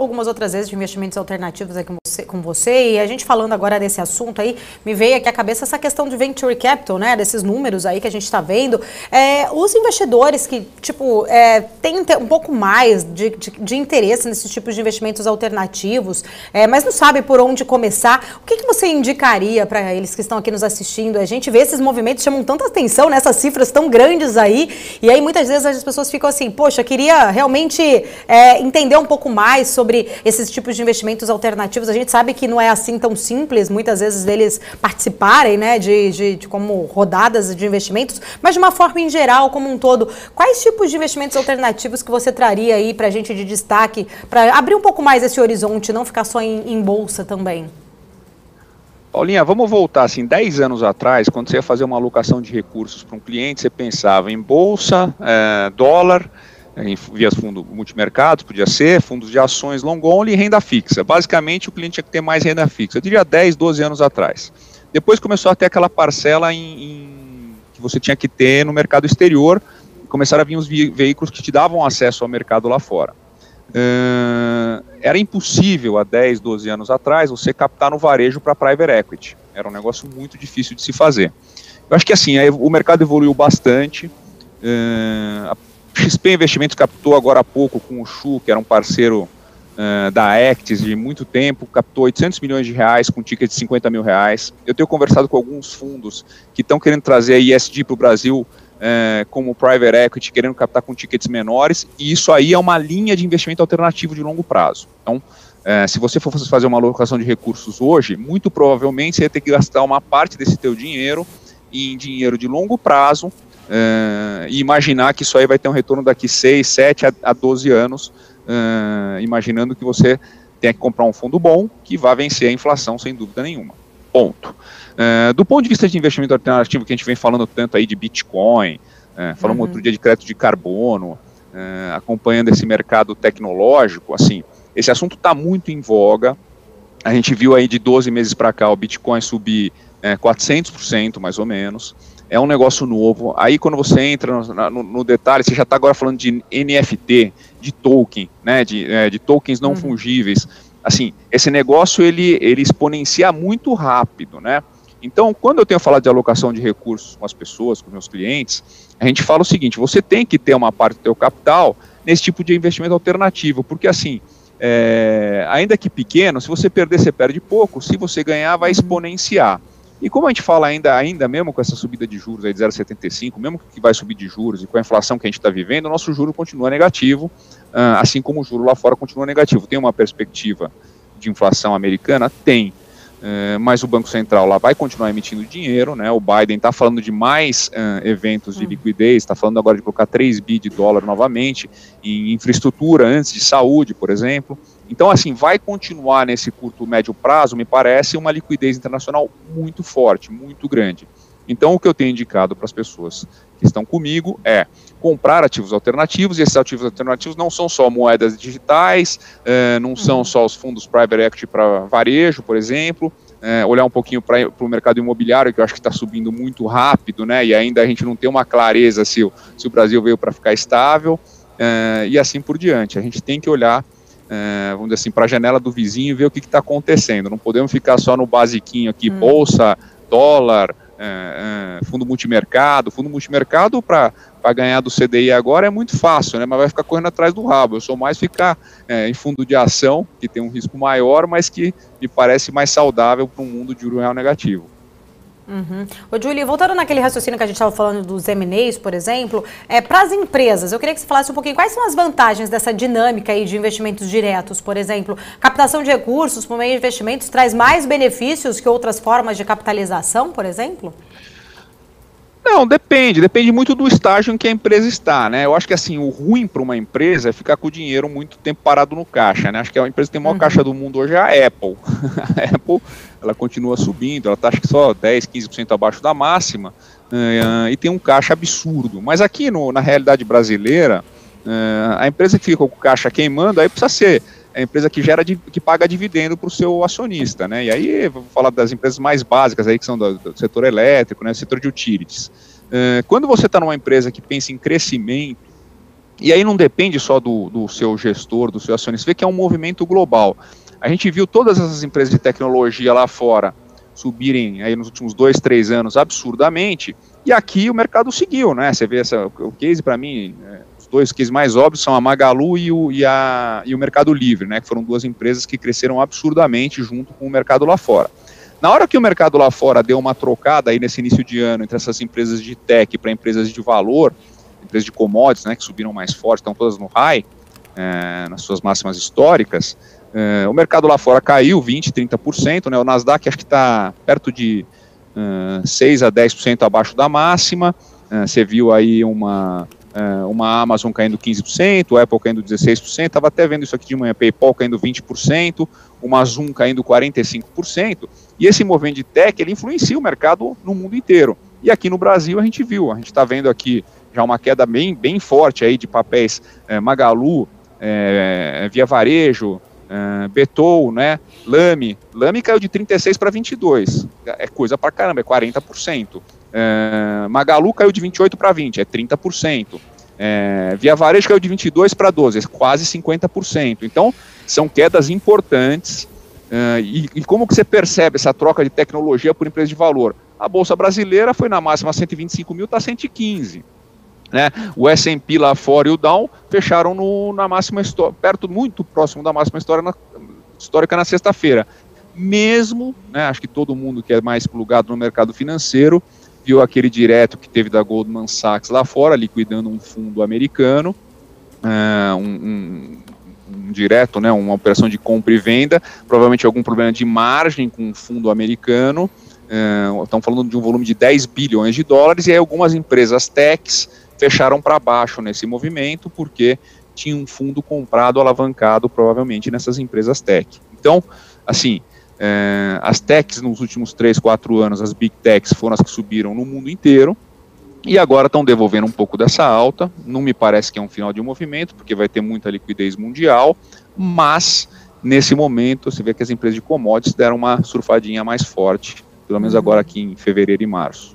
algumas outras vezes de investimentos alternativos aqui com você, e a gente falando agora desse assunto aí, me veio aqui à cabeça essa questão de venture capital, né, desses números aí que a gente está vendo. Os investidores que, tipo, têm um pouco mais de interesse nesses tipos de investimentos alternativos, mas não sabem por onde começar, o que você indicaria para eles que estão aqui nos assistindo? A gente vê esses movimentos chamam tanta atenção, né, essas cifras tão grandes aí, e aí muitas vezes as pessoas ficam assim, poxa, queria realmente entender um pouco mais sobre esses tipos de investimentos alternativos. A gente sabe que não é assim tão simples, muitas vezes, deles participarem, né, de como rodadas de investimentos, mas de uma forma em geral, como um todo, quais tipos de investimentos alternativos que você traria aí para a gente de destaque, para abrir um pouco mais esse horizonte, não ficar só em bolsa também? Paulinha, vamos voltar assim, 10 anos atrás, quando você ia fazer uma alocação de recursos para um cliente, você pensava em bolsa, dólar, via fundos multimercados, podia ser, fundos de ações long only e renda fixa. Basicamente, o cliente tinha que ter mais renda fixa. Eu diria 10, 12 anos atrás. Depois começou a ter aquela parcela que você tinha que ter no mercado exterior, e começaram a vir os veículos que te davam acesso ao mercado lá fora. Era impossível há 10, 12 anos atrás você captar no varejo para private equity. Era um negócio muito difícil de se fazer. Eu acho que assim, o mercado evoluiu bastante. A XP Investimentos captou agora há pouco com o Chu, que era um parceiro da Actis de muito tempo, captou 800 milhões de reais com ticket de 50 mil reais. Eu tenho conversado com alguns fundos que estão querendo trazer a ESG para o Brasil como private equity, querendo captar com tickets menores, e isso aí é uma linha de investimento alternativo de longo prazo. Então, se você for fazer uma alocação de recursos hoje, muito provavelmente você vai ter que gastar uma parte desse teu dinheiro em dinheiro de longo prazo, e imaginar que isso aí vai ter um retorno daqui 6, 7 a 12 anos, imaginando que você tem que comprar um fundo bom que vai vencer a inflação sem dúvida nenhuma. Ponto. Do ponto de vista de investimento alternativo, que a gente vem falando tanto aí de Bitcoin, falamos outro dia de crédito de carbono, acompanhando esse mercado tecnológico, assim, esse assunto está muito em voga. A gente viu aí de 12 meses para cá o Bitcoin subir 400% mais ou menos. É um negócio novo. Aí quando você entra no detalhe, você já está agora falando de NFT, de token, né, de tokens não fungíveis. Assim, esse negócio ele exponencia muito rápido, né? Então, quando eu tenho falado de alocação de recursos com as pessoas, com meus clientes, a gente fala o seguinte: você tem que ter uma parte do seu capital nesse tipo de investimento alternativo, porque assim, ainda que pequeno, se você perder, você perde pouco, se você ganhar, vai exponenciar. E como a gente fala ainda mesmo com essa subida de juros aí de 0,75, mesmo que vai subir de juros e com a inflação que a gente está vivendo, o nosso juro continua negativo, assim como o juro lá fora continua negativo. Tem uma perspectiva de inflação americana? Tem, mas o Banco Central lá vai continuar emitindo dinheiro, né? O Biden está falando de mais eventos de liquidez, está falando agora de colocar 3 bi de dólar novamente em infraestrutura antes de saúde, por exemplo. Então, assim, vai continuar nesse curto, médio prazo, me parece, uma liquidez internacional muito forte, muito grande. Então, o que eu tenho indicado para as pessoas que estão comigo é comprar ativos alternativos, e esses ativos alternativos não são só moedas digitais, não são só os fundos private equity para varejo, por exemplo, olhar um pouquinho para o mercado imobiliário, que eu acho que está subindo muito rápido, né, e ainda a gente não tem uma clareza se o Brasil veio para ficar estável, e assim por diante. A gente tem que olhar, vamos dizer assim, para a janela do vizinho e ver o que está acontecendo. Não podemos ficar só no basiquinho aqui, bolsa, dólar, fundo multimercado. Fundo multimercado para ganhar do CDI agora é muito fácil, né? Mas vai ficar correndo atrás do rabo. Eu sou mais ficar em fundo de ação, que tem um risco maior, mas que me parece mais saudável para um mundo de juro real negativo. Ô, Julie, voltando naquele raciocínio que a gente estava falando dos M&As, por exemplo, para as empresas, eu queria que você falasse um pouquinho quais são as vantagens dessa dinâmica aí de investimentos diretos, por exemplo. Captação de recursos por meio de investimentos traz mais benefícios que outras formas de capitalização, por exemplo? Não, depende muito do estágio em que a empresa está, né? Eu acho que assim, o ruim para uma empresa é ficar com o dinheiro muito tempo parado no caixa, né? Acho que a empresa que tem a maior caixa do mundo hoje é a Apple. A Apple, ela continua subindo, ela está acho que só 10, 15% abaixo da máxima, e tem um caixa absurdo. Mas aqui na realidade brasileira, a empresa que fica com o caixa queimando, aí precisa ser a empresa que que paga dividendo para o seu acionista, né? E aí, vou falar das empresas mais básicas aí, que são do setor elétrico, né? Setor de utilities. Quando você está numa empresa que pensa em crescimento, E aí não depende só do seu gestor, do seu acionista, você vê que é um movimento global. A gente viu todas essas empresas de tecnologia lá fora subirem aí nos últimos 2, 3 anos absurdamente, e aqui o mercado seguiu, né? Você vê o case, para mim, os dois cases mais óbvios são a Magalu e o Mercado Livre, né? Que foram duas empresas que cresceram absurdamente junto com o mercado lá fora. Na hora que o mercado lá fora deu uma trocada aí nesse início de ano entre essas empresas de tech para empresas de valor, empresas de commodities, né, que subiram mais forte, estão todas no high, nas suas máximas históricas, o mercado lá fora caiu 20%, 30%, né, o Nasdaq acho que está perto de 6 a 10% abaixo da máxima, você viu aí uma Amazon caindo 15%, o Apple caindo 16%, estava até vendo isso aqui de manhã, PayPal caindo 20%, uma Zoom caindo 45%, e esse movimento de tech, ele influencia o mercado no mundo inteiro. E aqui no Brasil a gente está vendo aqui já uma queda bem forte aí de papéis Magalu, Via Varejo, Betou, né, Lame caiu de 36 para 22, é coisa pra caramba, é 40%. Magalu caiu de 28 para 20, é 30%. Via Varejo caiu de 22 para 12, é quase 50%. Então, são quedas importantes. E como que você percebe essa troca de tecnologia por empresa de valor? A Bolsa Brasileira foi na máxima 125 mil, está 115. Né? O S&P lá fora e o Dow fecharam na máxima muito próximo da máxima histórica na sexta-feira. Mesmo, né, acho que todo mundo que é mais plugado no mercado financeiro viu aquele direto que teve da Goldman Sachs lá fora, liquidando um fundo americano, um direto, né, uma operação de compra e venda, provavelmente algum problema de margem com o fundo americano, estão falando de um volume de 10 bilhões de dólares, e aí algumas empresas techs fecharam para baixo nesse movimento, porque tinha um fundo comprado, alavancado, provavelmente, nessas empresas tech. Então, assim, as techs nos últimos 3, 4 anos, as big techs foram as que subiram no mundo inteiro, e agora estão devolvendo um pouco dessa alta. Não me parece que é um final de movimento, porque vai ter muita liquidez mundial, mas nesse momento você vê que as empresas de commodities deram uma surfadinha mais forte, pelo menos agora aqui em fevereiro e março.